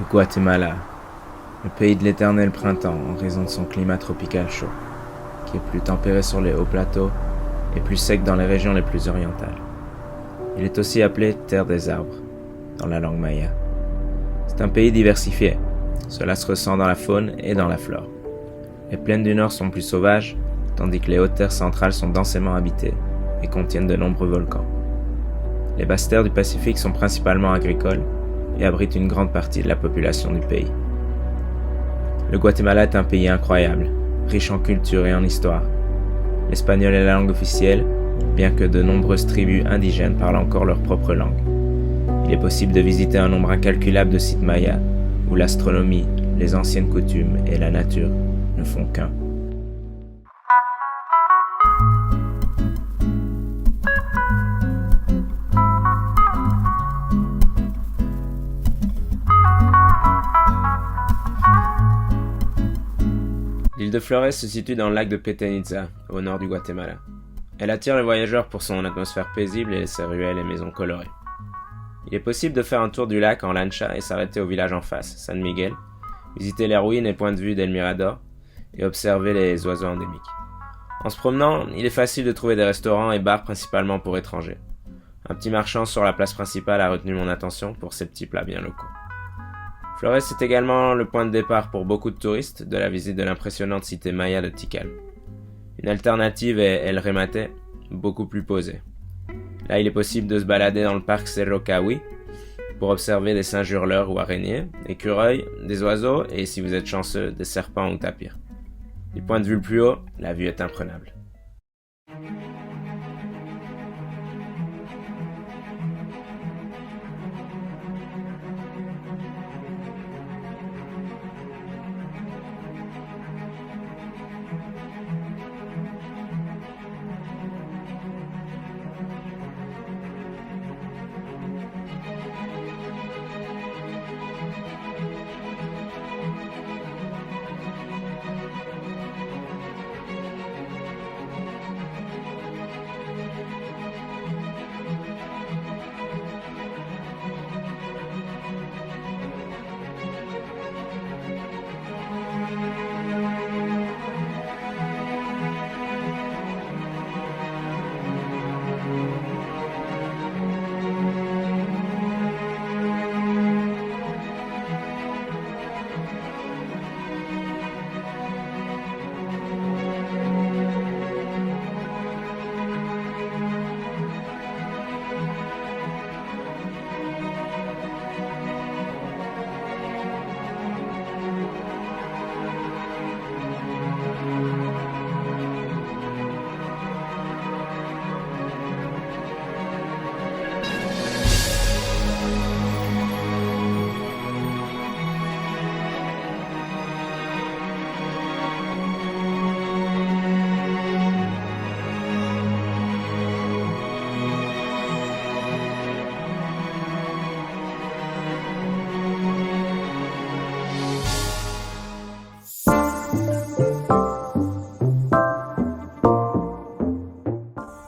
Le Guatemala, le pays de l'éternel printemps en raison de son climat tropical chaud, qui est plus tempéré sur les hauts plateaux et plus sec dans les régions les plus orientales. Il est aussi appelé Terre des arbres, dans la langue maya. C'est un pays diversifié, cela se ressent dans la faune et dans la flore. Les plaines du nord sont plus sauvages, tandis que les hautes terres centrales sont densément habitées et contiennent de nombreux volcans. Les basses terres du Pacifique sont principalement agricoles et abritent une grande partie de la population du pays. Le Guatemala est un pays incroyable, riche en culture et en histoire. L'espagnol est la langue officielle, bien que de nombreuses tribus indigènes parlent encore leur propre langue. Il est possible de visiter un nombre incalculable de sites mayas, où l'astronomie, les anciennes coutumes et la nature ne font qu'un. L'île de Flores se situe dans le lac de Petén-Itzá, au nord du Guatemala. Elle attire les voyageurs pour son atmosphère paisible et ses ruelles et maisons colorées. Il est possible de faire un tour du lac en lancha et s'arrêter au village en face, San Miguel, visiter les ruines et points de vue d'El Mirador et observer les oiseaux endémiques. En se promenant, il est facile de trouver des restaurants et bars principalement pour étrangers. Un petit marchand sur la place principale a retenu mon attention pour ses petits plats bien locaux. Flores est également le point de départ pour beaucoup de touristes de la visite de l'impressionnante cité maya de Tikal. Une alternative est El Remate, beaucoup plus posée. Là, il est possible de se balader dans le parc Cerro Cahui pour observer des singes hurleurs ou araignées, écureuils, des oiseaux et, si vous êtes chanceux, des serpents ou tapirs. Du point de vue le plus haut, la vue est imprenable.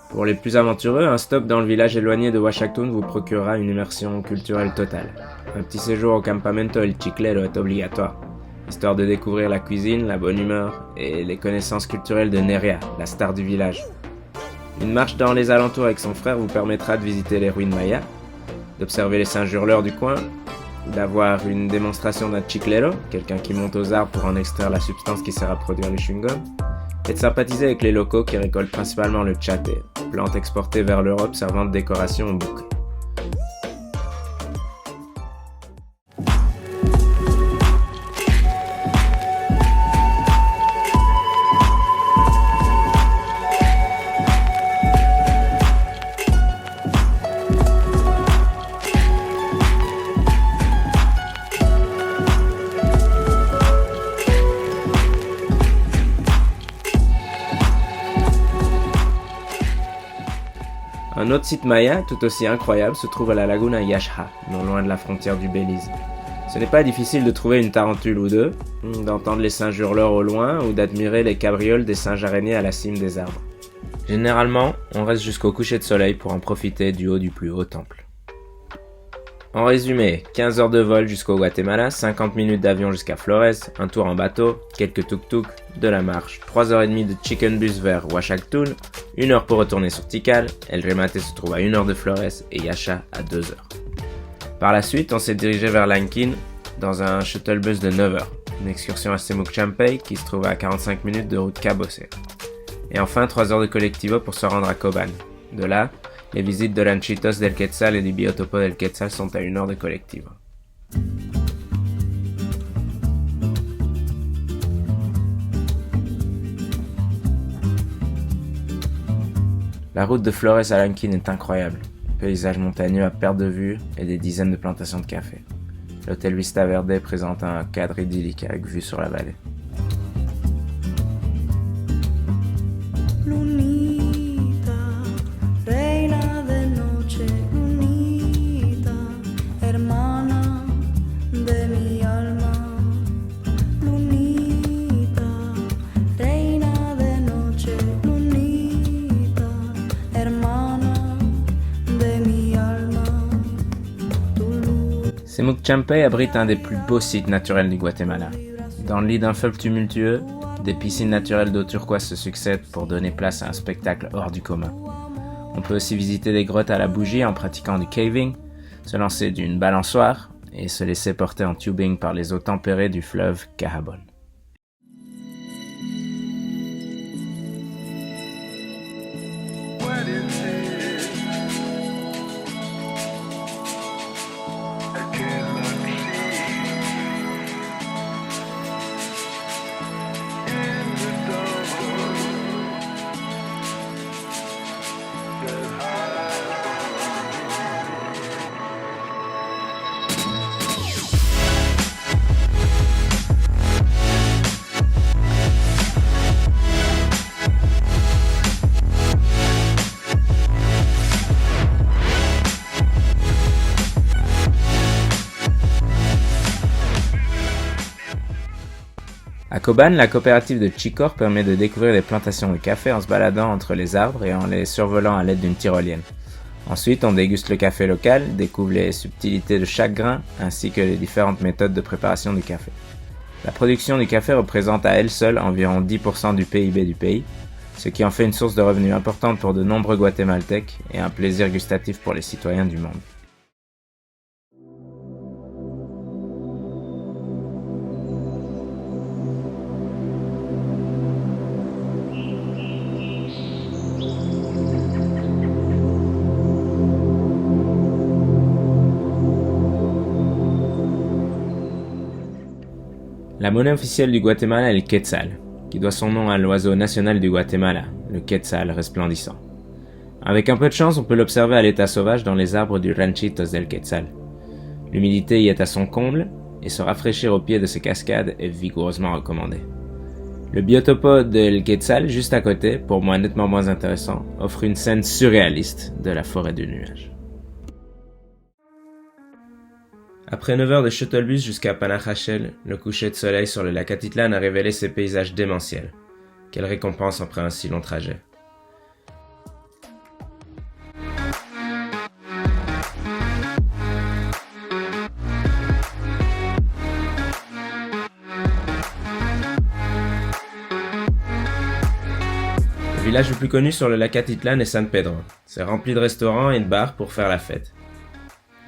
Pour les plus aventureux, un stop dans le village éloigné de Huachactún vous procurera une immersion culturelle totale. Un petit séjour au Campamento El Chiclero est obligatoire, histoire de découvrir la cuisine, la bonne humeur et les connaissances culturelles de Neria, la star du village. Une marche dans les alentours avec son frère vous permettra de visiter les ruines mayas, d'observer les singes hurleurs du coin, d'avoir une démonstration d'un chiclero, quelqu'un qui monte aux arbres pour en extraire la substance qui sert à produire les chewing-gums, et de sympathiser avec les locaux qui récoltent principalement le chate, plante exportée vers l'Europe servant de décoration au bouquet. Un autre site maya, tout aussi incroyable, se trouve à la laguna Yaxha, non loin de la frontière du Belize. Ce n'est pas difficile de trouver une tarentule ou deux, d'entendre les singes hurleurs au loin ou d'admirer les cabrioles des singes araignées à la cime des arbres. Généralement, on reste jusqu'au coucher de soleil pour en profiter du haut du plus haut temple. En résumé, 15 heures de vol jusqu'au Guatemala, 50 minutes d'avion jusqu'à Flores, un tour en bateau, quelques tuk-tuk, de la marche, 3h30 de chicken bus vers Huachactún, 1 heure pour retourner sur Tikal, El Remate se trouve à 1 heure de Flores et Yaxha à 2 heures. Par la suite, on s'est dirigé vers Lanquín dans un shuttle bus de 9 heures, une excursion à Semuc Champey qui se trouve à 45 minutes de route cabossée. Et enfin 3 heures de collectivo pour se rendre à Cobán. De là, les visites de Ranchitos del Quetzal et du Biotopo del Quetzal sont à 1 heure de collectivo. La route de Flores à Lanquín est incroyable. Paysages montagneux à perte de vue et des dizaines de plantations de café. L'hôtel Vista Verde présente un cadre idyllique avec vue sur la vallée. Semuc Champey abrite un des plus beaux sites naturels du Guatemala. Dans le lit d'un fleuve tumultueux, des piscines naturelles d'eau turquoise se succèdent pour donner place à un spectacle hors du commun. On peut aussi visiter des grottes à la bougie en pratiquant du caving, se lancer d'une balançoire et se laisser porter en tubing par les eaux tempérées du fleuve Cahabon. À Cobán, la coopérative de Chicor permet de découvrir des plantations de café en se baladant entre les arbres et en les survolant à l'aide d'une tyrolienne. Ensuite, on déguste le café local, découvre les subtilités de chaque grain, ainsi que les différentes méthodes de préparation du café. La production du café représente à elle seule environ 10% du PIB du pays, ce qui en fait une source de revenus importante pour de nombreux Guatémaltèques et un plaisir gustatif pour les citoyens du monde. La monnaie officielle du Guatemala est le quetzal, qui doit son nom à l'oiseau national du Guatemala, le quetzal resplendissant. Avec un peu de chance, on peut l'observer à l'état sauvage dans les arbres du Ranchitos del Quetzal. L'humidité y est à son comble, et se rafraîchir au pied de ces cascades est vigoureusement recommandé. Le biotopo del Quetzal, juste à côté, pour moi nettement moins intéressant, offre une scène surréaliste de la forêt du nuage. Après 9 heures de shuttlebus jusqu'à Panajachel, le coucher de soleil sur le lac Atitlan a révélé ces paysages démentiels. Quelle récompense après un si long trajet. Le village le plus connu sur le lac Atitlan est San Pedro. C'est rempli de restaurants et de bars pour faire la fête.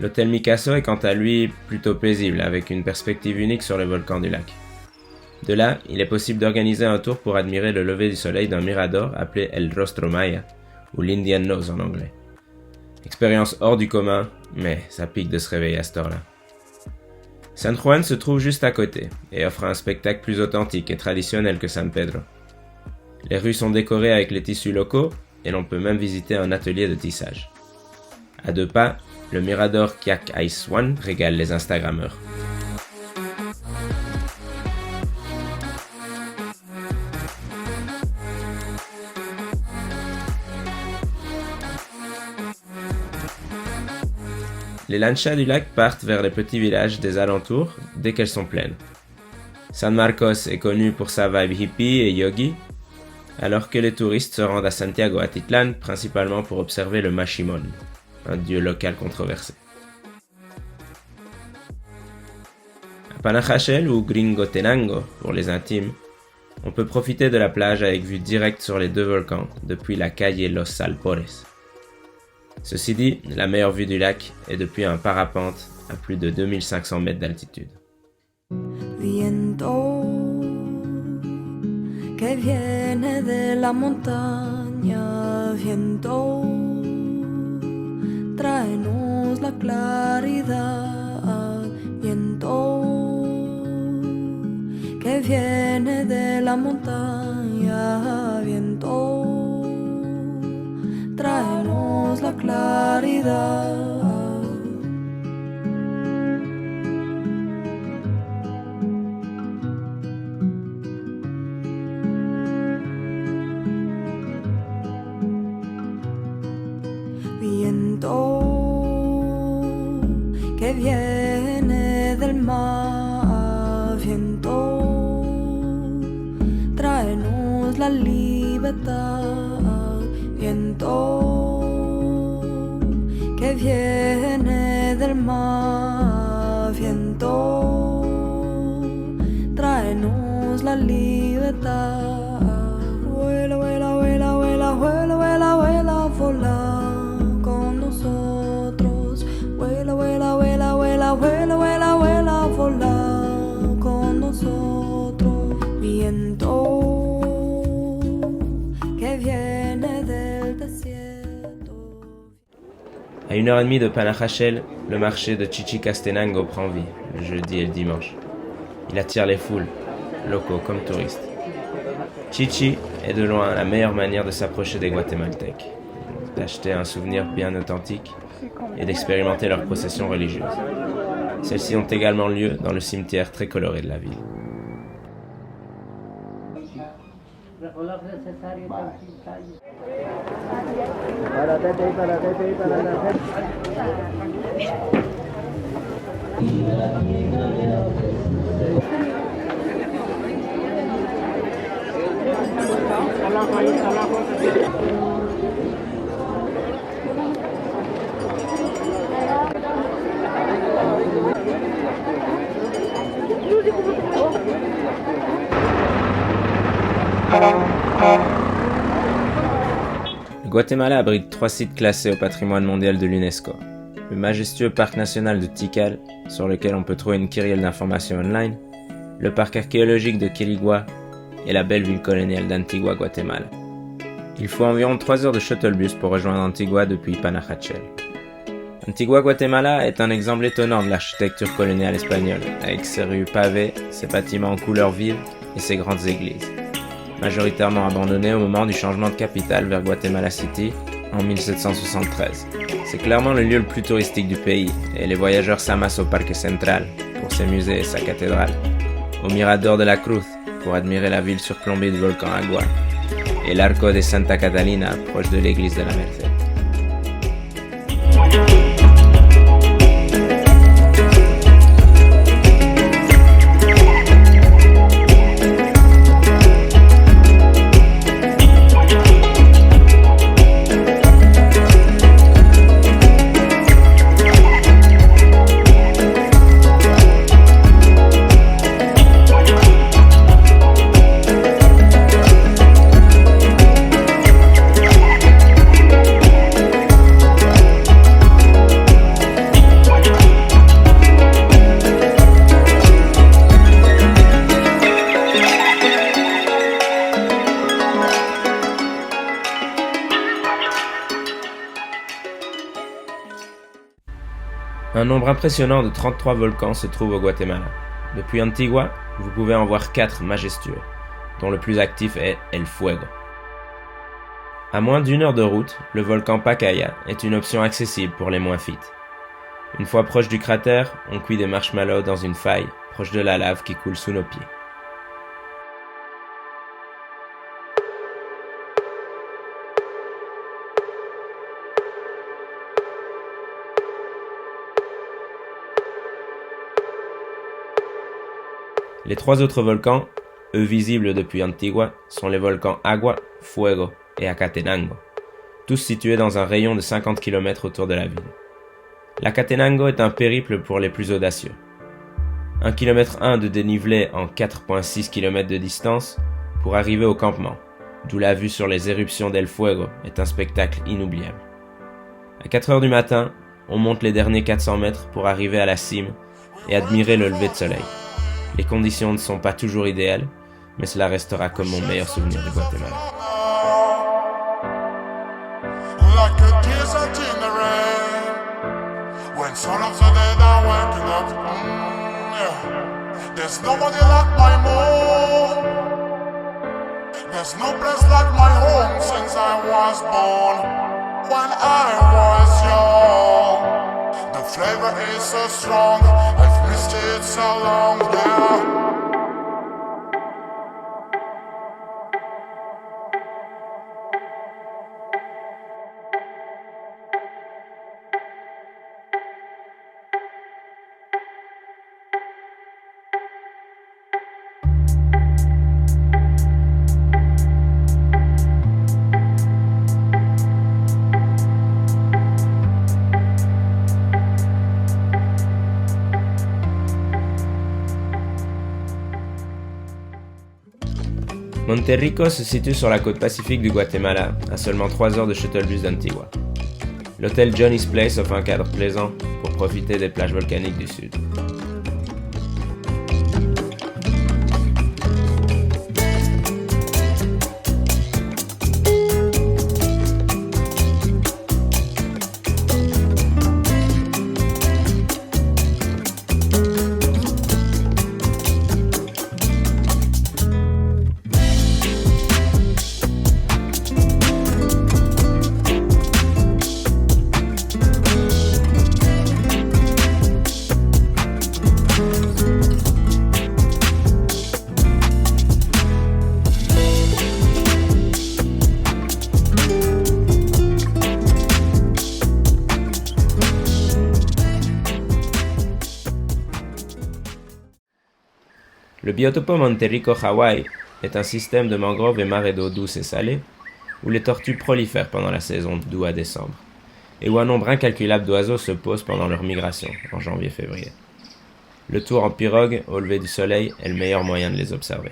L'hôtel Micasso est quant à lui plutôt paisible, avec une perspective unique sur le volcan du lac. De là, il est possible d'organiser un tour pour admirer le lever du soleil d'un mirador appelé El Rostro Maya, ou l'Indian Nose en anglais. Expérience hors du commun, mais ça pique de se réveiller à cette heure-là. San Juan se trouve juste à côté, et offre un spectacle plus authentique et traditionnel que San Pedro. Les rues sont décorées avec les tissus locaux, et l'on peut même visiter un atelier de tissage. À 2 pas, le mirador Kiak Ice One régale les Instagrammeurs. Les lanchas du lac partent vers les petits villages des alentours dès qu'elles sont pleines. San Marcos est connu pour sa vibe hippie et yogi, alors que les touristes se rendent à Santiago Atitlan principalement pour observer le Mashimon, un dieu local controversé. À Panajachel ou Gringotenango pour les intimes, on peut profiter de la plage avec vue directe sur les deux volcans depuis la calle Los Salpores. Ceci dit, la meilleure vue du lac est depuis un parapente à plus de 2500 mètres d'altitude. Viento que viene de la montaña, viento, tráenos la claridad, viento que viene de la montaña, viento, tráenos la claridad. Viento que viene del mar, viento, tráenos la libertad, viento que viene del mar, viento, tráenos la libertad. Vuela, vuela, vuela, vuela, vuela, vuela, vuela, volar. Vuela, vuela, vuela, vuela, vuela, vuela, vuela, volar con nosotros. Viento que viene del desierto. À 1h30 de Panajachel, le marché de Chichicastenango prend vie, le jeudi et le dimanche. Il attire les foules, locaux comme touristes. Chichi est de loin la meilleure manière de s'approcher des Guatémaltèques, d'acheter un souvenir bien authentique et d'expérimenter leurs processions religieuses. Celles-ci ont également lieu dans le cimetière très coloré de la ville. Le Guatemala abrite 3 sites classés au patrimoine mondial de l'UNESCO. Le majestueux parc national de Tikal, sur lequel on peut trouver une kyrielle d'informations online, le parc archéologique de Quirigua et la belle ville coloniale d'Antigua, Guatemala. Il faut environ 3 heures de shuttlebus pour rejoindre Antigua depuis Panajachel. Antigua, Guatemala est un exemple étonnant de l'architecture coloniale espagnole, avec ses rues pavées, ses bâtiments en couleurs vives et ses grandes églises, majoritairement abandonnées au moment du changement de capitale vers Guatemala City en 1773. C'est clairement le lieu le plus touristique du pays et les voyageurs s'amassent au Parque Central pour ses musées et sa cathédrale, au Mirador de la Cruz pour admirer la ville surplombée du volcan Agua et l'Arco de Santa Catalina proche de l'église de la Merced. Un nombre impressionnant de 33 volcans se trouve au Guatemala. Depuis Antigua, vous pouvez en voir 4 majestueux, dont le plus actif est El Fuego. À moins d'1 heure de route, le volcan Pacaya est une option accessible pour les moins fit. Une fois proche du cratère, on cuit des marshmallows dans une faille, proche de la lave qui coule sous nos pieds. Les 3 autres volcans, eux visibles depuis Antigua, sont les volcans Agua, Fuego et Acatenango, tous situés dans un rayon de 50 km autour de la ville. L'Acatenango est un périple pour les plus audacieux. 1 km 1 de dénivelé en 4,6 km de distance pour arriver au campement, d'où la vue sur les éruptions d'El Fuego est un spectacle inoubliable. À 4 heures du matin, on monte les derniers 400 mètres pour arriver à la cime et admirer le lever de soleil. Les conditions ne sont pas toujours idéales, mais cela restera comme mon meilleur souvenir du Guatemala. There's nobody like my mom. There's no place like my home since I was born. When I was young, the flavor is so strong. I've missed it so long, yeah. Monterrico se situe sur la côte pacifique du Guatemala, à seulement 3 heures de shuttlebus d'Antigua. L'hôtel Johnny's Place offre un cadre plaisant pour profiter des plages volcaniques du sud. Le biotope Monterrico Hawaii est un système de mangroves et marais d'eau douce et salée où les tortues prolifèrent pendant la saison d'août à décembre et où un nombre incalculable d'oiseaux se posent pendant leur migration en janvier-février. Le tour en pirogue au lever du soleil est le meilleur moyen de les observer.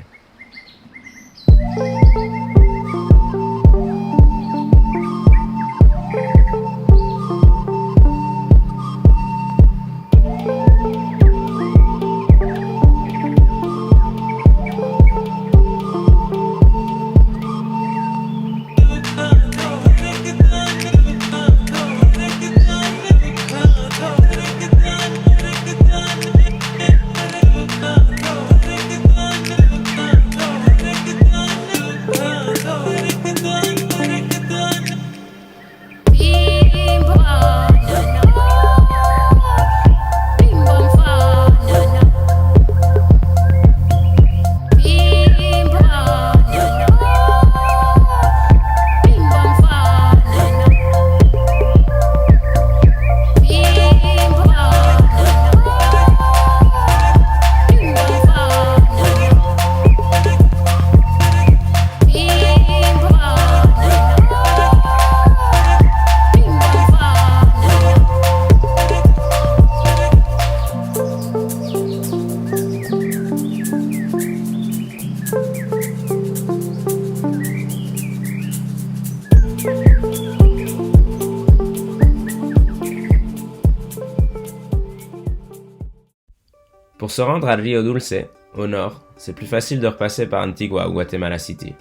Pour se rendre à Rio Dulce, au nord, c'est plus facile de repasser par Antigua ou Guatemala City.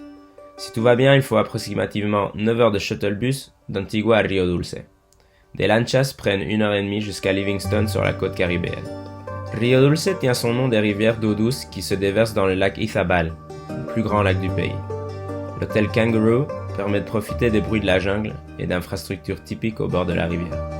Si tout va bien, il faut approximativement 9 heures de shuttlebus d'Antigua à Rio Dulce. Des lanchas prennent 1h30 jusqu'à Livingston sur la côte caribéenne. Rio Dulce tient son nom des rivières d'eau douce qui se déversent dans le lac Izabal, le plus grand lac du pays. L'hôtel Kangaroo permet de profiter des bruits de la jungle et d'infrastructures typiques au bord de la rivière.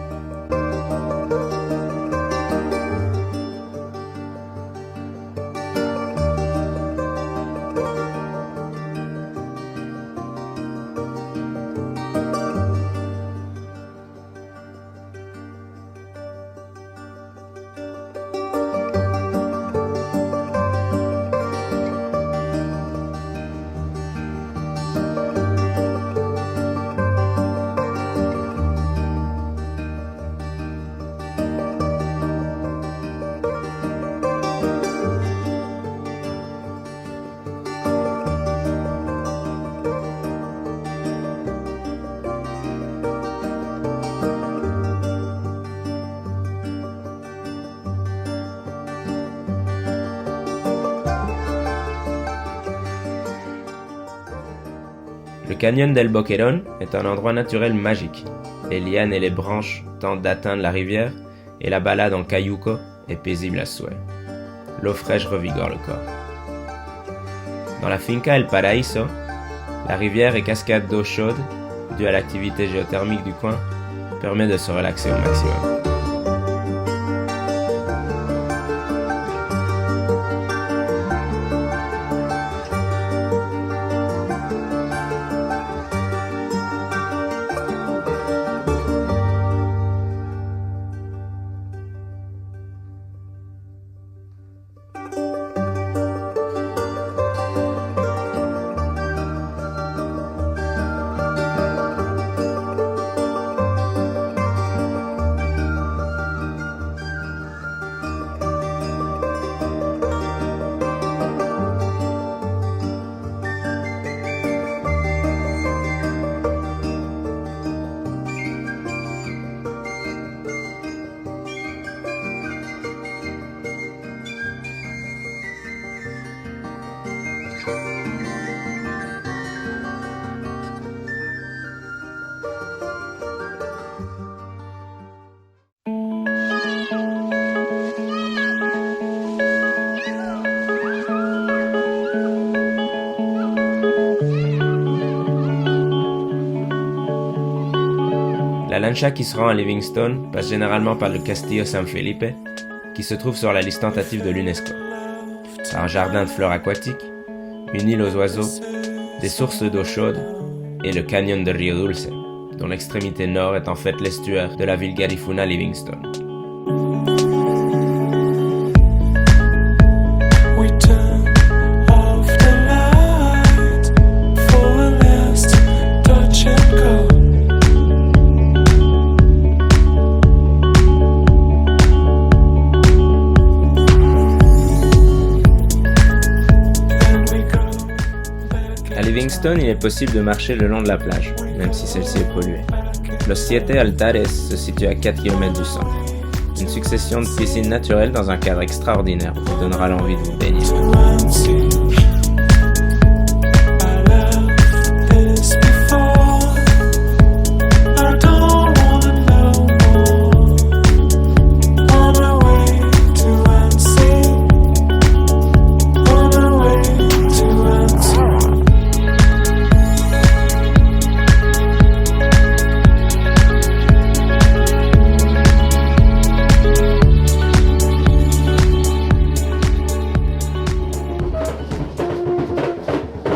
Le canyon del Boquerón est un endroit naturel magique. Les lianes et les branches tentent d'atteindre la rivière et la balade en cayuco est paisible à souhait. L'eau fraîche revigore le corps. Dans la finca El Paraíso, la rivière et cascade d'eau chaude, due à l'activité géothermique du coin, permet de se relaxer au maximum. La lancha qui se rend à Livingstone passe généralement par le Castillo San Felipe, qui se trouve sur la liste tentative de l'UNESCO. C'est un jardin de fleurs aquatiques, une île aux oiseaux, des sources d'eau chaude et le canyon de Rio Dulce, dont l'extrémité nord est en fait l'estuaire de la ville Garifuna Livingstone. À Livingstone, il est possible de marcher le long de la plage, même si celle-ci est polluée. Los Siete Altares se situe à 4 km du centre. Une succession de piscines naturelles dans un cadre extraordinaire vous donnera l'envie de vous baigner.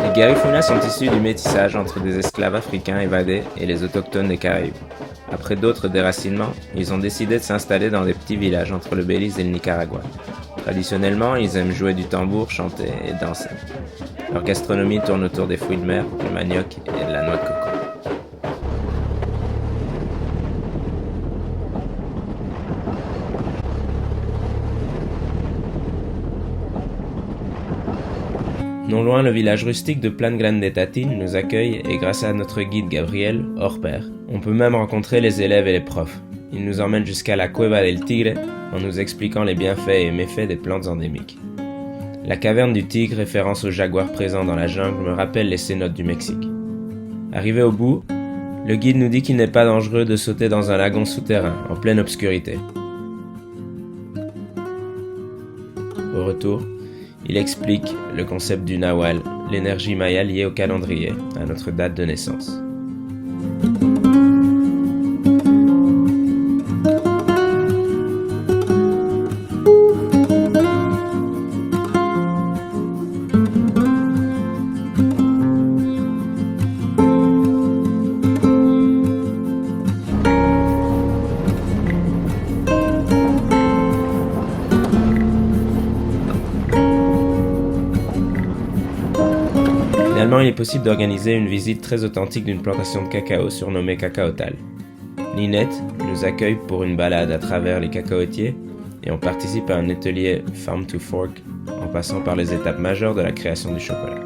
Les Garifuna sont issus du métissage entre des esclaves africains évadés et les autochtones des Caraïbes. Après d'autres déracinements, ils ont décidé de s'installer dans des petits villages entre le Belize et le Nicaragua. Traditionnellement, ils aiment jouer du tambour, chanter et danser. Leur gastronomie tourne autour des fruits de mer, du manioc et de la noix de coco. Non loin, le village rustique de Plan Grande Tatin nous accueille et grâce à notre guide Gabriel, hors pair, on peut même rencontrer les élèves et les profs. Il nous emmène jusqu'à la Cueva del Tigre en nous expliquant les bienfaits et méfaits des plantes endémiques. La caverne du tigre, référence au jaguar présent dans la jungle, me rappelle les cénotes du Mexique. Arrivé au bout, le guide nous dit qu'il n'est pas dangereux de sauter dans un lagon souterrain, en pleine obscurité. Au retour, il explique le concept du Nahual, l'énergie maya liée au calendrier, à notre date de naissance. Finalement, il est possible d'organiser une visite très authentique d'une plantation de cacao surnommée Cacaotal. Ninette nous accueille pour une balade à travers les cacaotiers et on participe à un atelier Farm to Fork en passant par les étapes majeures de la création du chocolat.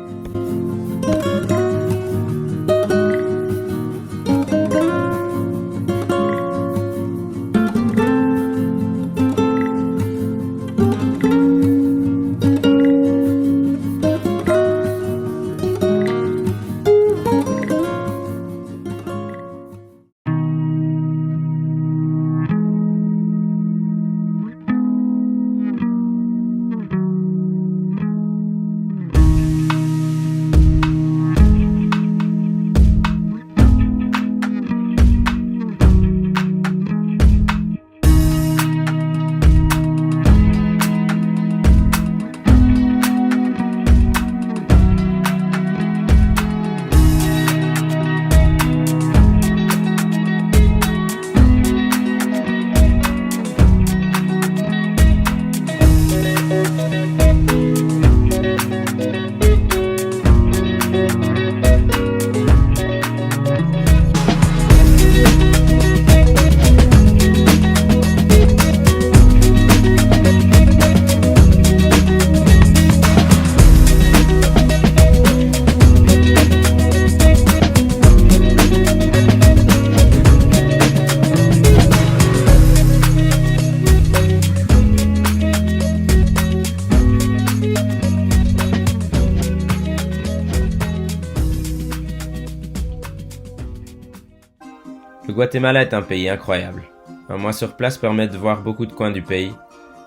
Le Guatemala est un pays incroyable. Un mois sur place permet de voir beaucoup de coins du pays,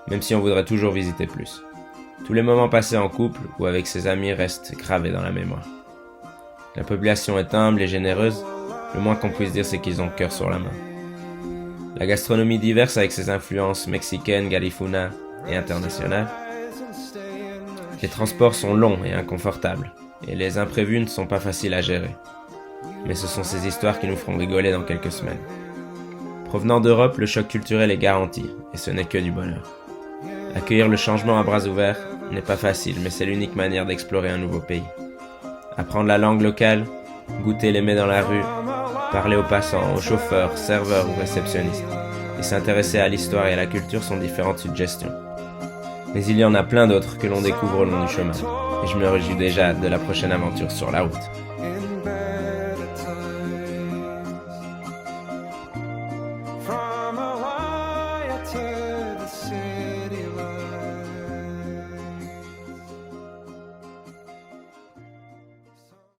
même si on voudrait toujours visiter plus. Tous les moments passés en couple ou avec ses amis restent gravés dans la mémoire. La population est humble et généreuse, le moins qu'on puisse dire c'est qu'ils ont le cœur sur la main. La gastronomie diverse avec ses influences mexicaines, garifuna et internationales. Les transports sont longs et inconfortables, et les imprévus ne sont pas faciles à gérer. Mais ce sont ces histoires qui nous feront rigoler dans quelques semaines. Provenant d'Europe, le choc culturel est garanti, et ce n'est que du bonheur. Accueillir le changement à bras ouverts n'est pas facile, mais c'est l'unique manière d'explorer un nouveau pays. Apprendre la langue locale, goûter les mets dans la rue, parler aux passants, aux chauffeurs, serveurs ou réceptionnistes, et s'intéresser à l'histoire et à la culture sont différentes suggestions. Mais il y en a plein d'autres que l'on découvre au long du chemin, et je me réjouis déjà de la prochaine aventure sur la route.